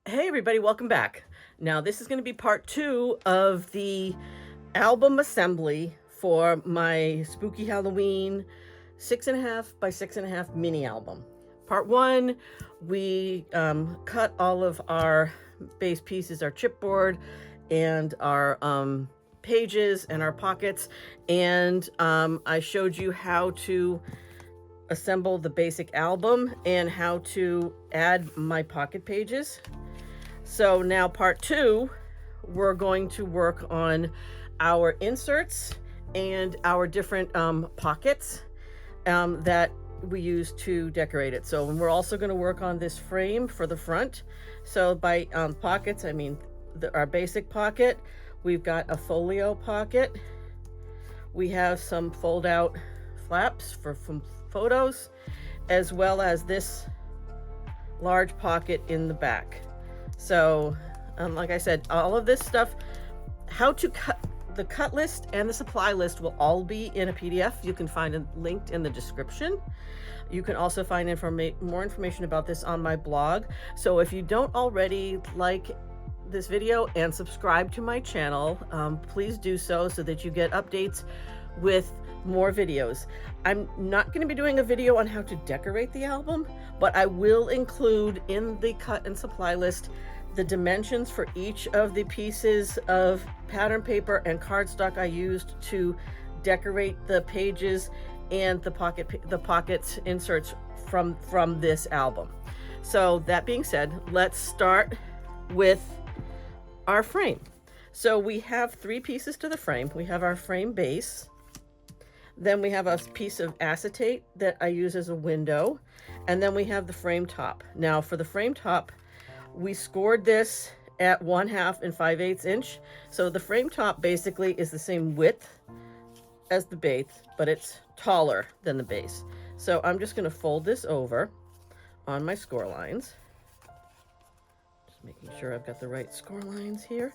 Hey everybody, welcome back. Now this is going to be part 2 of the album assembly for my Spooky Halloween 6.5 by 6.5 mini album. Part 1, we cut all of our base pieces, our chipboard and our pages and our pockets, and I showed you how to assemble the basic album and how to add my pocket pages. So now part 2, we're going to work on our inserts and our different pockets that we use to decorate it. So we're also going to work on this frame for the front. So by pockets, I mean our basic pocket. We've got a folio pocket. We have some fold out flaps from photos, as well as this large pocket in the back. So like I said, all of this stuff, how to cut, the cut list and the supply list will all be in a PDF. You can find it linked in the description. You can also find more information about this on my blog. So if you don't already like this video and subscribe to my channel, please do so that you get updates with more videos. I'm not going to be doing a video on how to decorate the album, but I will include in the cut and supply list the dimensions for each of the pieces of pattern paper and cardstock I used to decorate the pages and the pockets inserts from this album. So that being said, let's start with our frame. So we have 3 pieces to the frame. We have our frame base. Then we have a piece of acetate that I use as a window. And then we have the frame top. Now for the frame top, we scored this at 1/2 and 5/8 inch. So the frame top basically is the same width as the base, but it's taller than the base. So I'm just going to fold this over on my score lines. Just making sure I've got the right score lines here.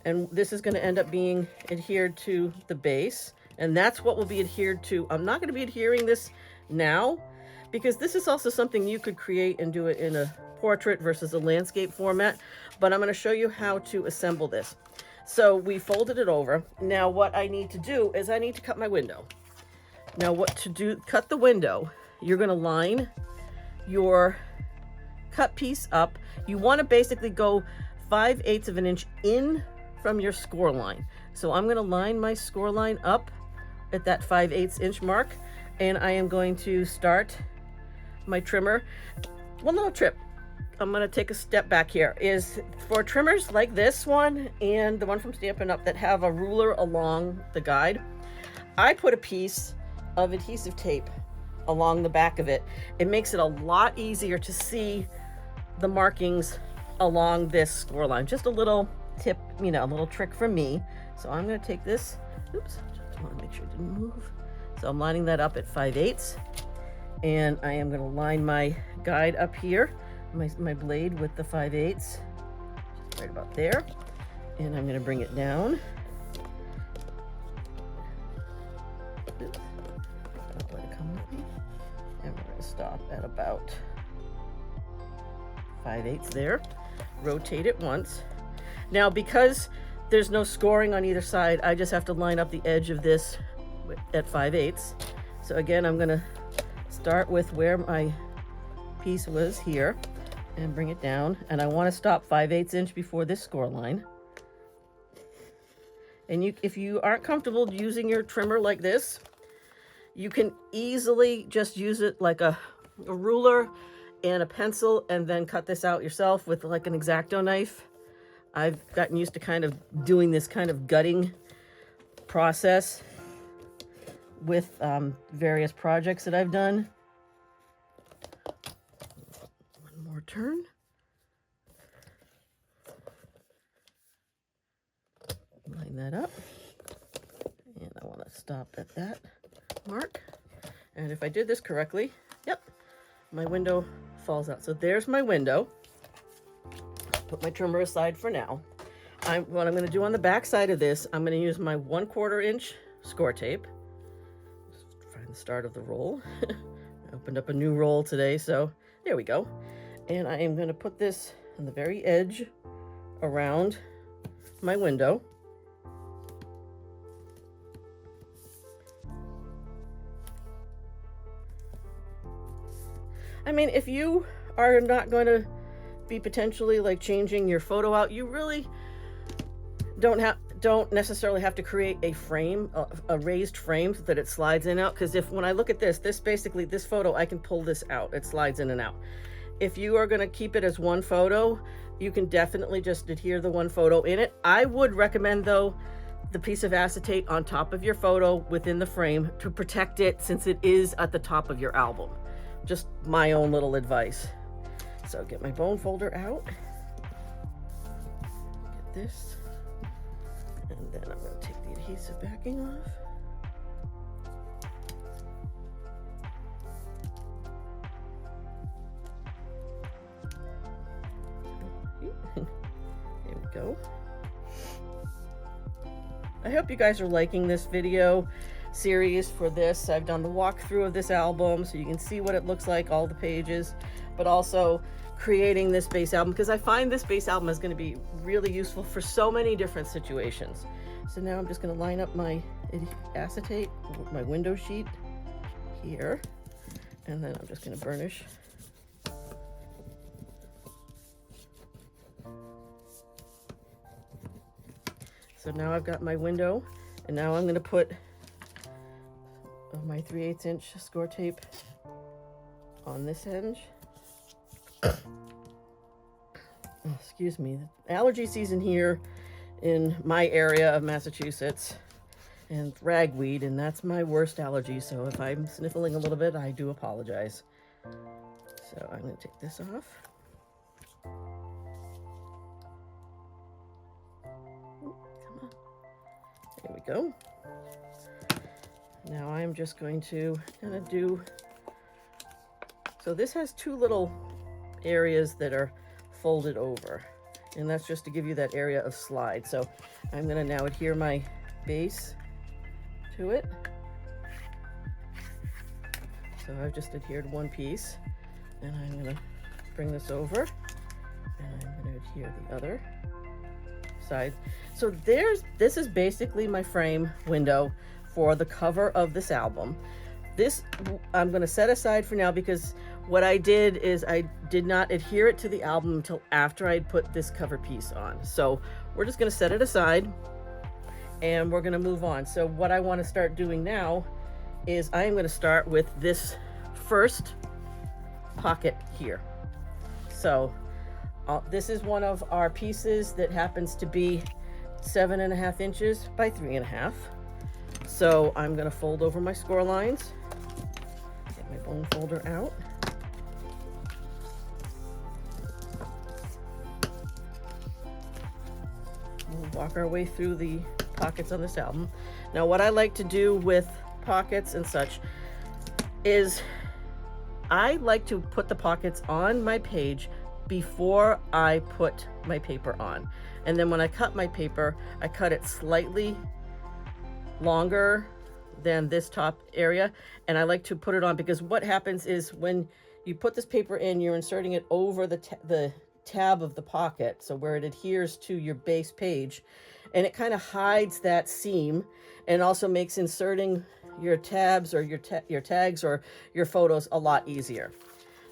And this is going to end up being adhered to the base. And that's what will be adhered to. I'm not going to be adhering this now, because this is also something you could create and do it in a portrait versus a landscape format, but I'm going to show you how to assemble this. So we folded it over. Now what I need to do is I need to cut my window. Now what to do, cut the window, you're going to line your cut piece up. You want to basically go 5/8 of an inch in from your score line. So I'm going to line my score line up at that 5/8 inch mark, and I am going to start my trimmer. One little tip I'm going to take a step back here is for trimmers like this one and the one from Stampin' Up! That have a ruler along the guide, I put a piece of adhesive tape along the back of it. It makes it a lot easier to see the markings along this score line. Just a little tip, you know, a little trick from me. So I'm going to take this, oops, just want to make sure it didn't move. So I'm lining that up at 5/8, and I am going to line my guide up here, my blade with the 5/8, just right about there, and I'm going to bring it down. Oops. Don't let it come with me. And we're going to stop at about 5/8 there. Rotate it once. Now, because there's no scoring on either side, I just have to line up the edge of this at 5/8. So again, I'm going to start with where my piece was here and bring it down. And I want to stop 5/8 inch before this score line. And if you aren't comfortable using your trimmer like this, you can easily just use it like a ruler and a pencil, and then cut this out yourself with like an X-Acto knife. I've gotten used to kind of doing this kind of gutting process with various projects that I've done. One more turn. Line that up. And I want to stop at that mark. And if I did this correctly, yep, my window falls out. So there's my window. Put my trimmer aside for now. What I'm going to do on the back side of this, I'm going to use my 1/4 inch score tape. Just find the start of the roll. I opened up a new roll today, so there we go. And I am going to put this on the very edge around my window. I mean, if you are not going to be potentially like changing your photo out, you really don't necessarily have to create a frame, a raised frame, so that it slides in and out. Because when I look at this basically, this photo, I can pull this out. It slides in and out. If you are going to keep it as one photo, you can definitely just adhere the one photo in it. I would recommend, though, the piece of acetate on top of your photo within the frame to protect it, since it is at the top of your album. Just my own little advice. So get my bone folder out. Get this. And then I'm going to take the adhesive backing off. There we go. I hope you guys are liking this video series for this. I've done the walkthrough of this album so you can see what it looks like, all the pages, but also creating this base album, because I find this base album is going to be really useful for so many different situations. So now I'm just going to line up my acetate, my window sheet here, and then I'm just going to burnish. So now I've got my window, and now I'm going to put my 3/8 inch score tape on this edge. Excuse me. Allergy season here in my area of Massachusetts, and ragweed, and that's my worst allergy. So if I'm sniffling a little bit, I do apologize. So I'm going to take this off. Come on. There we go. Now I'm just going to kind of do, so this has two little areas that are folded over, and that's just to give you that area of slide. So I'm going to now adhere my base to it. So I've just adhered one piece, and I'm going to bring this over, and I'm going to adhere the other side. So this is basically my frame window for the cover of this album. This I'm going to set aside for now, because what I did is I did not adhere it to the album until after I'd put this cover piece on. So we're just going to set it aside, and we're going to move on. So what I want to start doing now is I am going to start with this first pocket here. So this is one of our pieces that happens to be 7.5 inches by 3.5. So I'm going to fold over my score lines, get my bone folder out. We'll walk our way through the pockets on this album. Now, what I like to do with pockets and such is I like to put the pockets on my page before I put my paper on. And then when I cut my paper, I cut it slightly longer than this top area, and I like to put it on, because what happens is when you put this paper in, you're inserting it over the tab of the pocket, so where it adheres to your base page, and it kind of hides that seam, and also makes inserting your tabs or your tags or your photos a lot easier.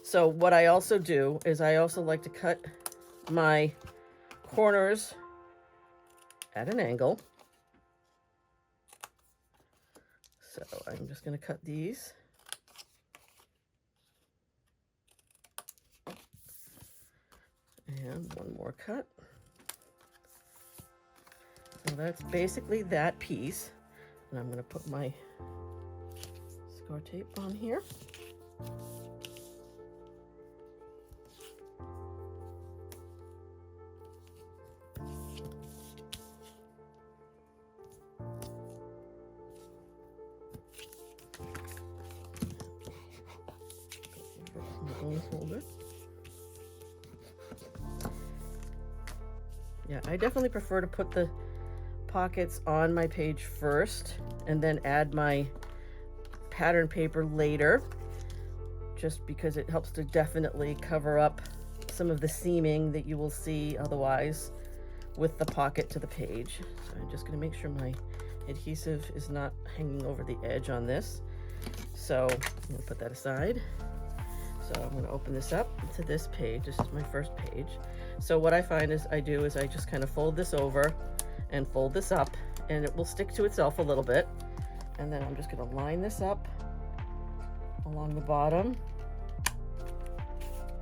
So what I also do is I also like to cut my corners at an angle. So I'm just going to cut these. And one more cut. So that's basically that piece. And I'm going to put my score tape on here. Folder. Yeah, I definitely prefer to put the pockets on my page first and then add my pattern paper later, just because it helps to definitely cover up some of the seaming that you will see otherwise with the pocket to the page. So I'm just going to make sure my adhesive is not hanging over the edge on this. So I'm going to put that aside. So I'm going to open this up to this page. This is my first page. So what I find is I just kind of fold this over and fold this up, and it will stick to itself a little bit. And then I'm just going to line this up along the bottom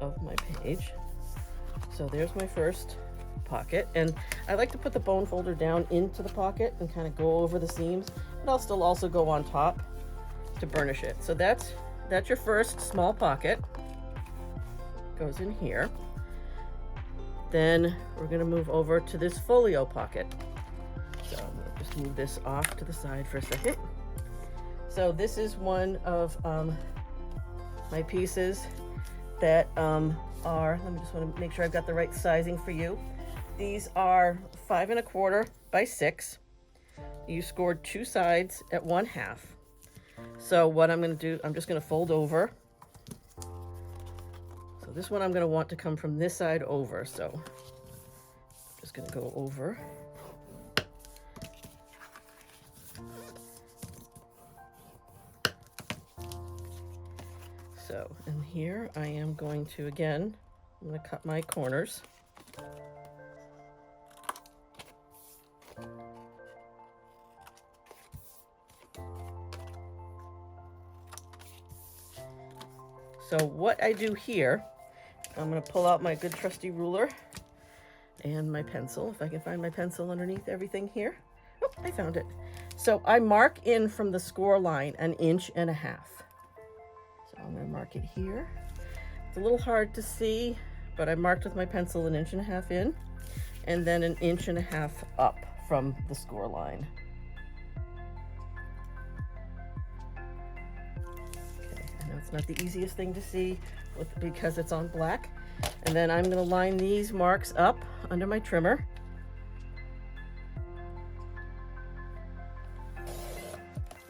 of my page. So there's my first pocket, and I like to put the bone folder down into the pocket and kind of go over the seams, but I'll still also go on top to burnish it. So that's your first small pocket. Goes in here. Then we're going to move over to this folio pocket. So I'm going to just move this off to the side for a second. So this is one of my pieces that let me just want to make sure I've got the right sizing for you. These are 5 1/4 by 6. You scored 2 sides at 1/2. So what I'm going to do, I'm just going to fold over. So this one I'm going to want to come from this side over. So I'm just going to go over. So, and here I am going to, again, I'm going to cut my corners. So what I do here, I'm going to pull out my good trusty ruler and my pencil, if I can find my pencil underneath everything here. Oh, I found it. So I mark in from the score line 1.5 inches. So I'm going to mark it here. It's a little hard to see, but I marked with my pencil 1.5 inches in, and then 1.5 inches up from the score line. It's not the easiest thing to see because it's on black. And then I'm going to line these marks up under my trimmer.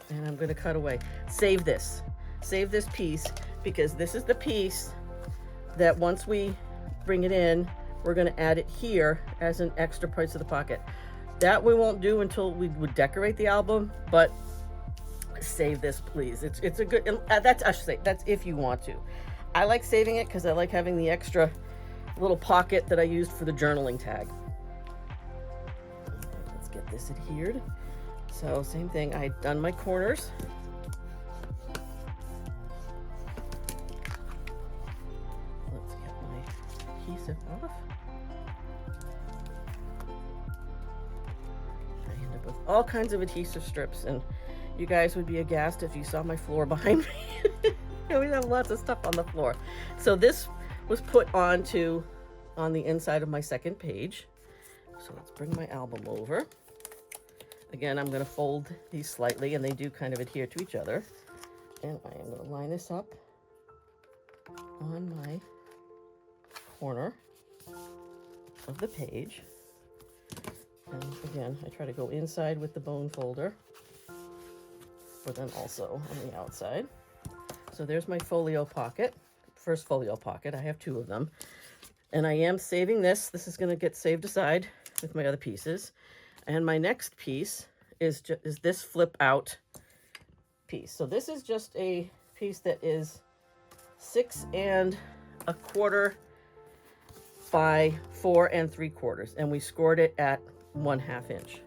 And I'm going to cut away. Save this piece, because this is the piece that once we bring it in, we're going to add it here as an extra place of the pocket. That we won't do until we would decorate the album, but save this, please. It's a good, that's, I should say, that's if you want to. I like saving it because I like having the extra little pocket that I used for the journaling tag. Let's get this adhered. So same thing, I had done my corners. Let's get my adhesive off. I end up with all kinds of adhesive strips, and you guys would be aghast if you saw my floor behind me. We have lots of stuff on the floor. So this was put on the inside of my second page. So let's bring my album over. Again, I'm going to fold these slightly, and they do kind of adhere to each other. And I am going to line this up on my corner of the page. And again, I try to go inside with the bone folder, but then also on the outside. So there's my folio pocket, first folio pocket. I have 2 of them. And I am saving this. This is going to get saved aside with my other pieces. And my next piece is this flip out piece. So this is just a piece that is 6 1/4 by 4 3/4. And we scored it at 1/2 inch.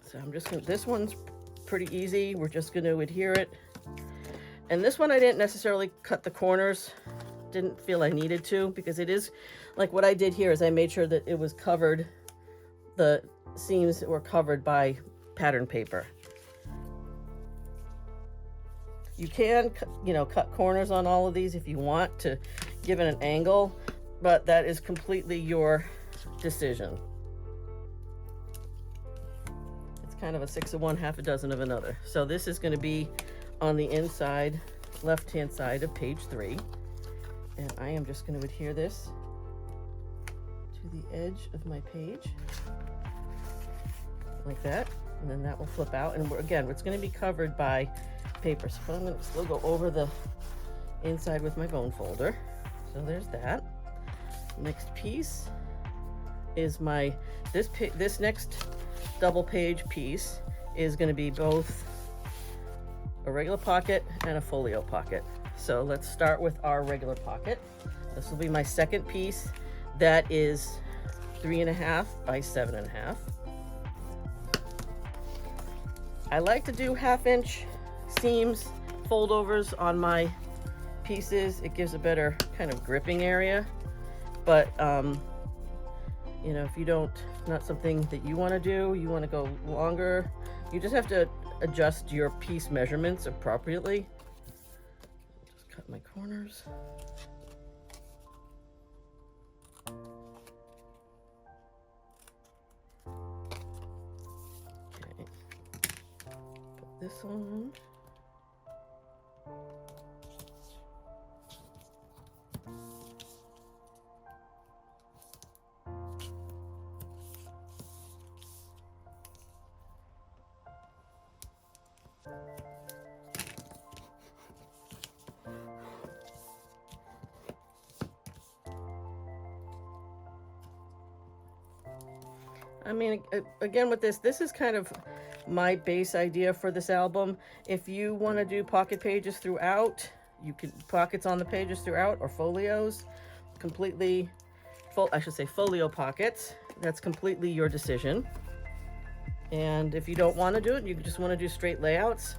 So I'm just going to, this one's pretty easy. We're just going to adhere it. And this one I didn't necessarily cut the corners. Didn't feel I needed to, because it is, like what I did here is I made sure that it was covered, the seams were covered by pattern paper. You can, cut corners on all of these if you want to give it an angle, but that is completely your decision. It's kind of a 6 of one, half a dozen of another. So this is going to be on the inside, left-hand side of page 3. And I am just going to adhere this to the edge of my page, like that. And then that will flip out. And again, it's going to be covered by paper. So I'm going to still go over the inside with my bone folder. So there's that. Next piece is my, this next double page piece is going to be both a regular pocket and a folio pocket. So let's start with our regular pocket. This will be my second piece that is 3.5 by 7.5. I like to do 1/2 inch seams, foldovers on my pieces. It gives a better kind of gripping area. But you know, if you don't, not something that you want to do, you want to go longer, you just have to adjust your piece measurements appropriately. Just cut my corners. Okay, put this on. I mean, again, with this is kind of my base idea for this album. If you want to do pocket pages throughout, you can pockets on the pages throughout, or folios, completely, I should say folio pockets. That's completely your decision. And if you don't want to do it, you just want to do straight layouts,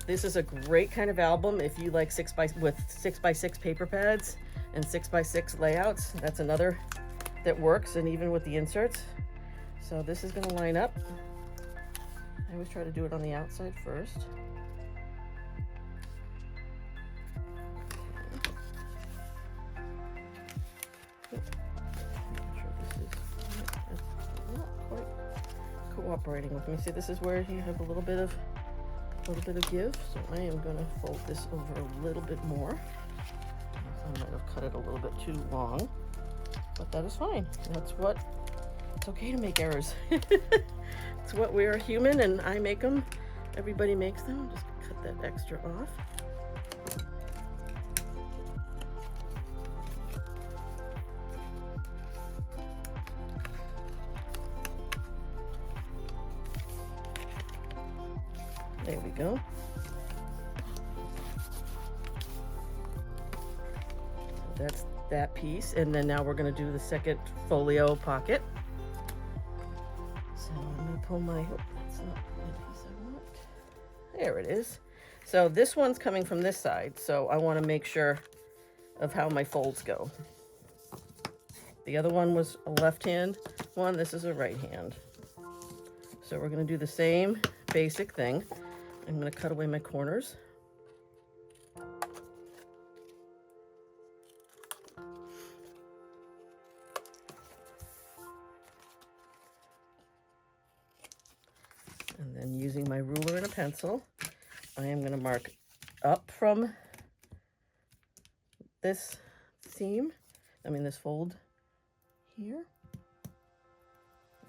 this is a great kind of album if you like 6x6 paper pads and 6x6 layouts. That's another that works, and even with the inserts. So this is going to line up. I always try to do it on the outside first. Cooperating with me. See, this is where you have a little bit of give. So I am going to fold this over a little bit more. I might have cut it a little bit too long, but that is fine. It's okay to make errors. It's what we are, human, and I make them. Everybody makes them. Just cut that extra off. There we go. That's that piece, and then now we're going to do the second folio pocket. So I'm going to pull my, that's not the piece I want. There it is. So this one's coming from this side, so I want to make sure of how my folds go. The other one was a left hand one, this is a right hand. So we're going to do the same basic thing. I'm going to cut away my corners. And then using my ruler and a pencil, I am going to mark up from this seam, this fold here.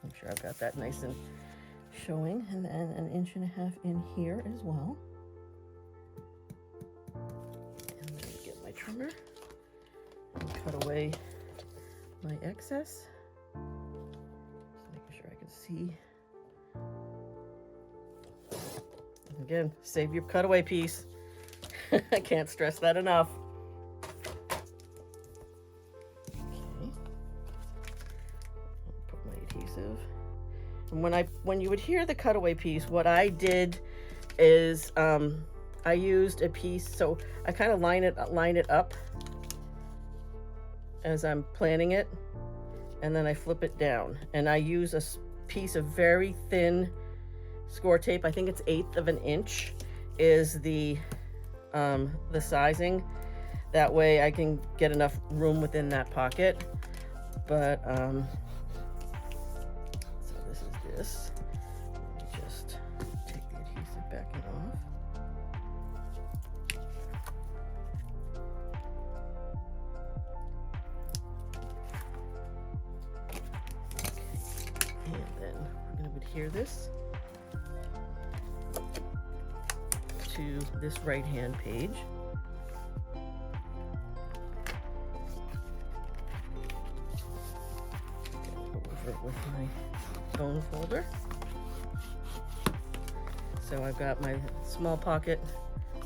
Make sure I've got that nice and showing, and then 1.5 inches in here as well. And then get my trimmer and cut away my excess. Just making sure I can see. Again, save your cutaway piece. I can't stress that enough. Okay. Put my adhesive. And when you would hear the cutaway piece, what I did is I used a piece, so I kind of line it up as I'm planning it, and then I flip it down, and I use a piece of very thin score tape. I think it's 1/8 of an inch is the sizing. That way I can get enough room within that pocket. But so this is this. Let me just take the adhesive back and off. And then we're going to adhere this to this right hand page. cover it with my bone folder. So I've got my small pocket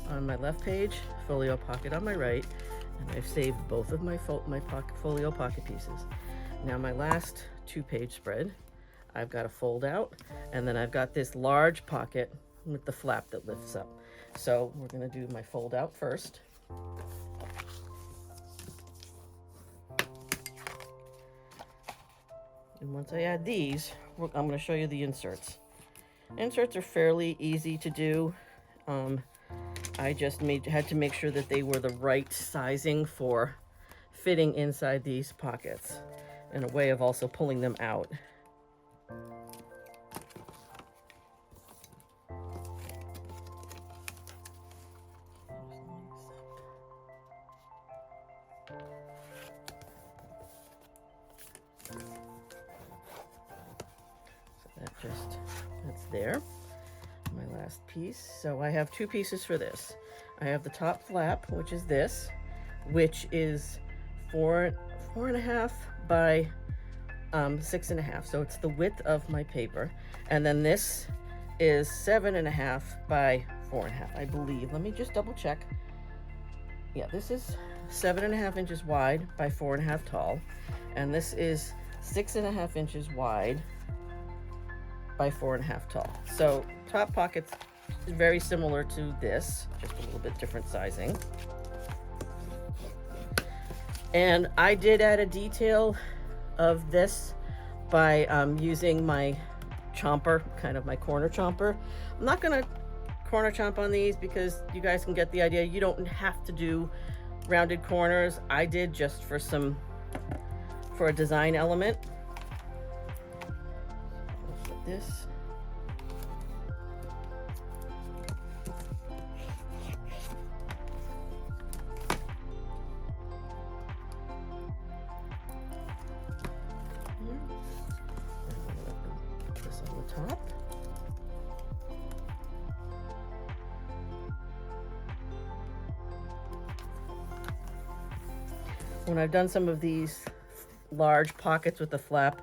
on my left page, folio pocket on my right, and I've saved both of my folio pocket pieces. Now my last 2-page spread, I've got a fold out, and then I've got this large pocket with the flap that lifts up. So we're going to do my fold out first. And once I add these, I'm going to show you the inserts. Inserts are fairly easy to do. I just had to make sure that they were the right sizing for fitting inside these pockets, and a way of also pulling them out. That's there, my last piece. So I have 2 pieces for this. I have the top flap, which is this, which is 4.5 by 6.5. So it's the width of my paper. And then this is 7.5 by 4.5, I believe. Let me just double check. Yeah, this is 7.5 inches wide by 4.5 tall. And this is 6.5 inches wide by 4.5 tall. So top pockets is very similar to this, just a little bit different sizing. And I did add a detail of this by using my chomper, kind of my corner chomper. I'm not gonna corner chomp on these because you guys can get the idea. You don't have to do rounded corners. I did just for a design element. This. Put this on the top. When I've done some of these large pockets with the flap,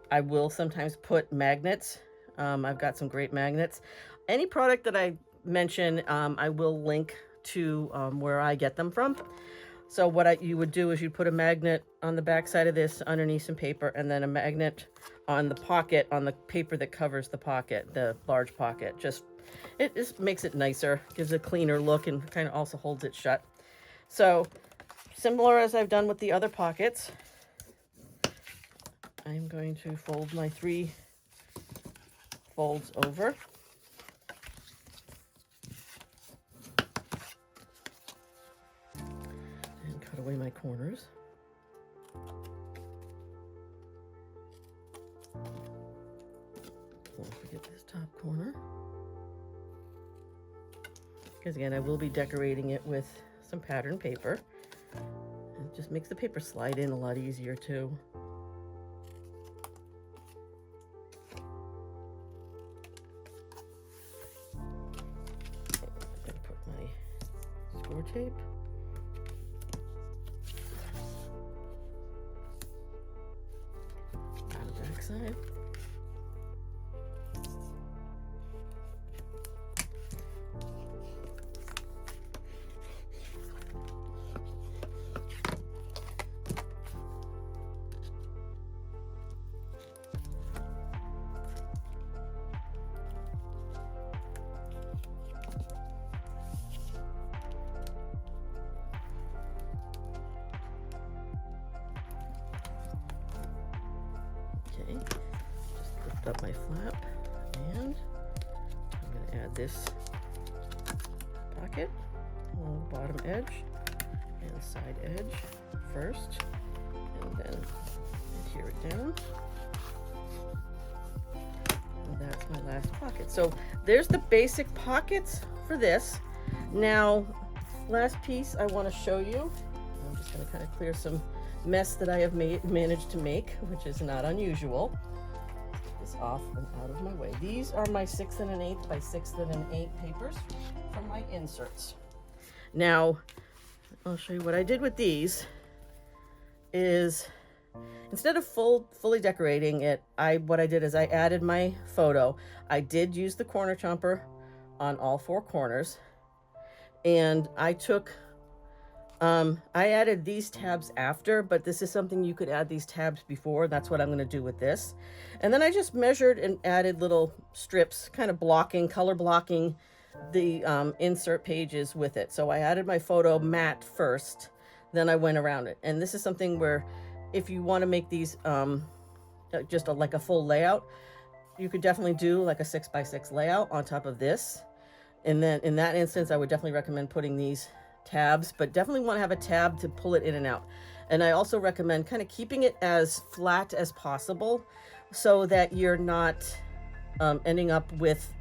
I will sometimes put magnets. I've got some great magnets. Any product that I mention, I will link to where I get them from. So what you would do is you'd put a magnet on the back side of this underneath some paper, and then a magnet on the pocket, on the paper that covers the pocket, the large pocket. It just makes it nicer, gives a cleaner look, and kind of also holds it shut. So similar as I've done with the other pockets, I'm going to fold my 3 folds over. And cut away my corners. Don't forget this top corner. Because again, I will be decorating it with some pattern paper. It just makes the paper slide in a lot easier too. Score tape. On the back side. Okay, just lift up my flap, and I'm going to add this pocket along the bottom edge and side edge first, and then adhere it down. And that's my last pocket. So there's the basic pockets for this. Now, last piece I want to show you. I'm just going to kind of clear some mess that I have managed to make, which is not unusual. Get this off and out of my way. These are my 6 1/8 by 6 1/8 papers from my inserts. Now, I'll show you what I did with these. Is instead of fully decorating it, what I did is I added my photo. I did use the corner chomper on all 4 corners, and I took I added these tabs after, but this is something you could add these tabs before. That's what I'm going to do with this. And then I just measured and added little strips, kind of color blocking the insert pages with it. So I added my photo matte first, then I went around it. And this is something where if you want to make these just like a full layout, you could definitely do like a 6x6 layout on top of this. And then in that instance, I would definitely recommend putting these tabs, but definitely want to have a tab to pull it in and out. And I also recommend kind of keeping it as flat as possible so that you're not ending up with,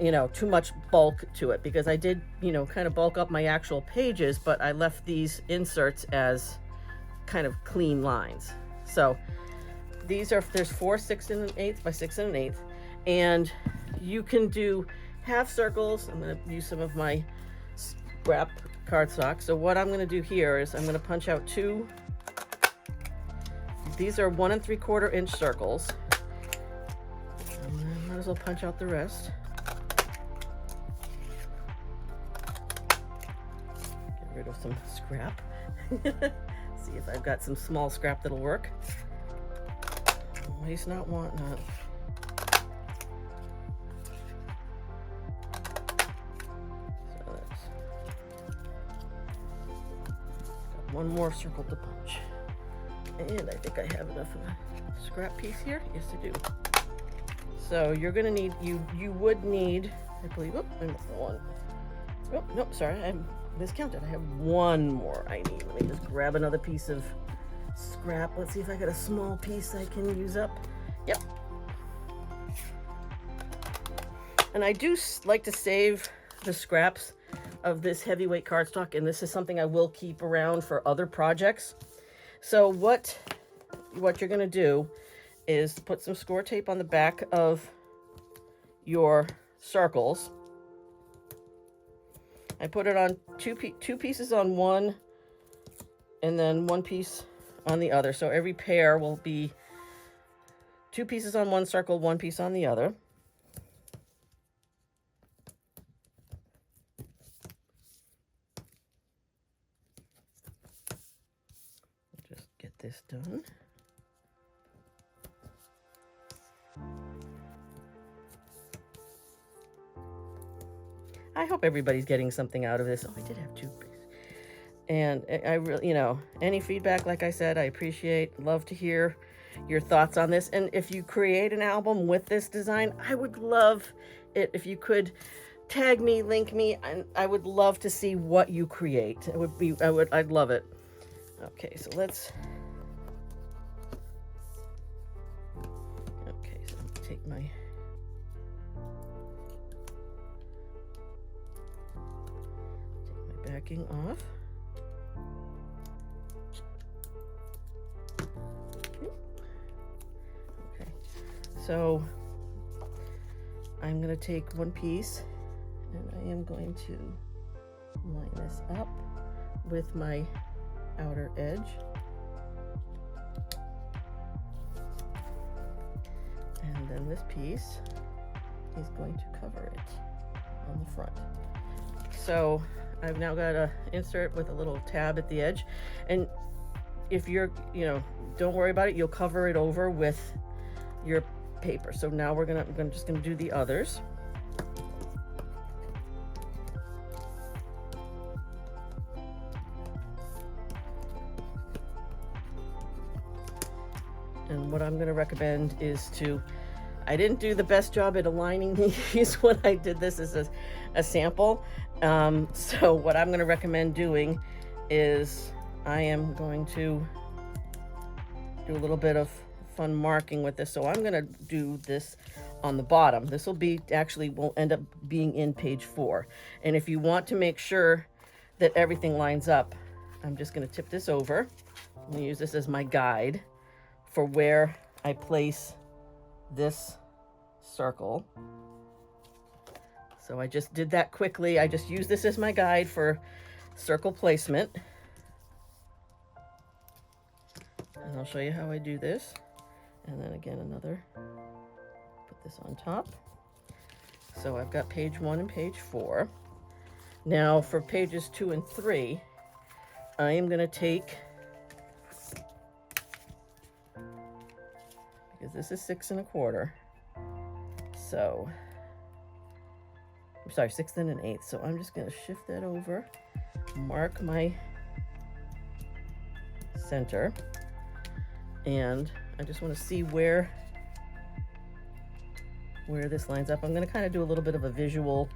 you know, too much bulk to it, because I did, you know, kind of bulk up my actual pages, but I left these inserts as kind of clean lines. So there's 4 6 1/8 by 6 1/8, and you can do half circles. I'm going to use some of my scrap cardstock. So what I'm going to do here is I'm going to punch out 2. These are 1 3/4 inch circles. I might as well punch out the rest. Get rid of some scrap. See if I've got some small scrap that'll work. Waste not, want not. One more circle to punch, and I think I have enough of a scrap piece here. Yes, I do. So you're gonna need, you would need, I believe, oh, I missed one. Oh, no, sorry, I miscounted. I have 1 more I need. Let me just grab another piece of scrap. Let's see if I got a small piece I can use up. Yep. And I do like to save the scraps of this heavyweight cardstock, and this is something I will keep around for other projects. So what you're going to do is put some score tape on the back of your circles. I put it on two pieces on one, and then 1 piece on the other. So every pair will be 2 pieces on one circle, 1 piece on the other. This done. I hope everybody's getting something out of this. Oh, I did have 2 pieces. And I really, you know, any feedback, like I said, I appreciate. Love to hear your thoughts on this. And if you create an album with this design, I would love it if you could tag me, link me, and I would love to see what you create. I'd love it. Okay, so let's take my backing off. Okay, so I'm going to take 1 piece and I am going to line this up with my outer edge. And then this piece is going to cover it on the front. So I've now got a insert with a little tab at the edge. And if you're, you know, don't worry about it, you'll cover it over with your paper. So now we're just gonna do the others. And what I'm going to recommend is I didn't do the best job at aligning these when I did this as a sample. So what I'm going to recommend doing is I am going to do a little bit of fun marking with this. So I'm going to do this on the bottom. This will end up being in page 4. And if you want to make sure that everything lines up, I'm just going to tip this over. I'm going to use this as my guide for where I place this circle. So I just did that quickly. I just use this as my guide for circle placement. And I'll show you how I do this. And then again, another, put this on top. So I've got page 1 and page 4. Now for pages 2 and 3, I am going to take, because this is 6 1/4. So, I'm sorry, 6 1/8. So I'm just going to shift that over, mark my center, and I just want to see where this lines up. I'm going to kind of do a little bit of a visual.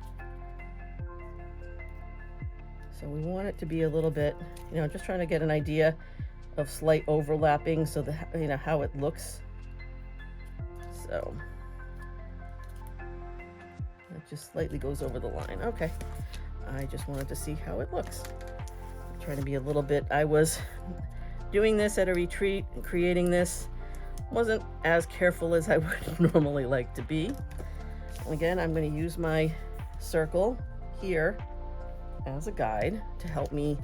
So we want it to be a little bit, you know, just trying to get an idea of slight overlapping so that, you know, how it looks. So it just slightly goes over the line. Okay. I just wanted to see how it looks. I'm trying to be a little bit, I was doing this at a retreat and creating this. Wasn't as careful as I would normally like to be. Again, I'm going to use my circle here as a guide to help me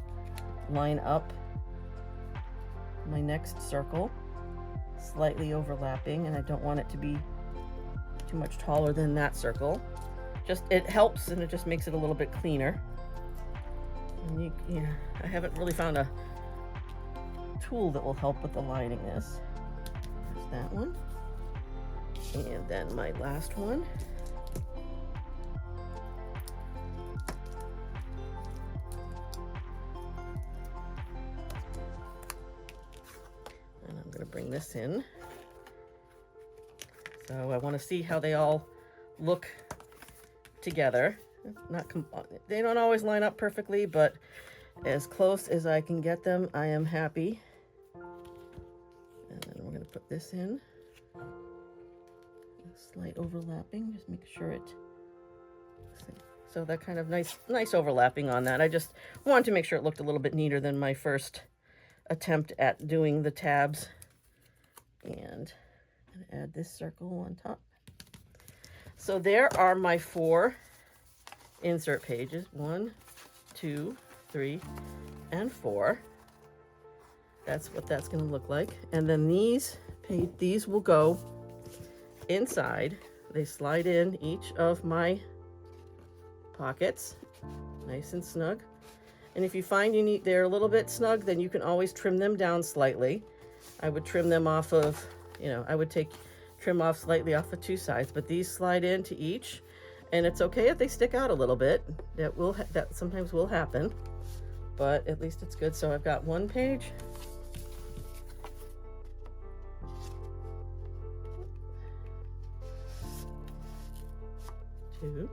line up my next circle, slightly overlapping, and I don't want it to be too much taller than that circle. Just, it helps, and it just makes it a little bit cleaner. And yeah, I haven't really found a tool that will help with aligning this. There's that one, and then my last one. And I'm going to bring this in. So I want to see how they all look together. They don't always line up perfectly, but as close as I can get them, I am happy. And then we're going to put this in. A slight overlapping, just make sure it. So that kind of nice overlapping on that. I just wanted to make sure it looked a little bit neater than my first attempt at doing the tabs. And add this circle on top. So there are my 4 insert pages. 1, 2, 3, and 4. That's what that's going to look like. And then these will go inside. They slide in each of my pockets, nice and snug. And if you find they're a little bit snug, then you can always trim them down slightly. I would trim them off of, I would trim off slightly off of 2 sides, but these slide into each, and it's okay if they stick out a little bit. That sometimes will happen, but at least it's good. So I've got 1 page, 2,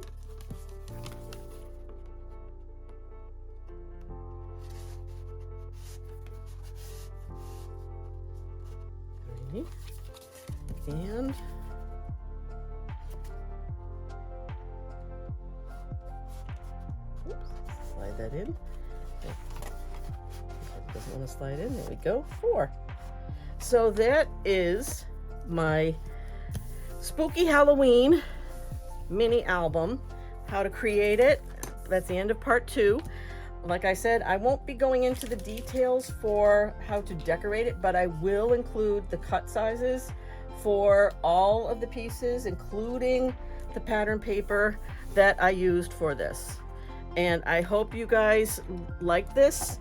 3, and slide that in. It doesn't want to slide in. There we go. 4. So that is my Spooky Halloween mini album. How to create it. That's the end of part 2. Like I said, I won't be going into the details for how to decorate it, but I will include the cut sizes for all of the pieces, including the pattern paper that I used for this. And I hope you guys like this.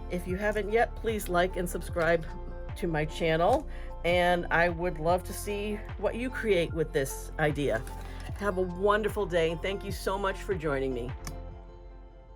If you haven't yet, please like and subscribe to my channel. And I would love to see what you create with this idea. Have a wonderful day, and thank you so much for joining me.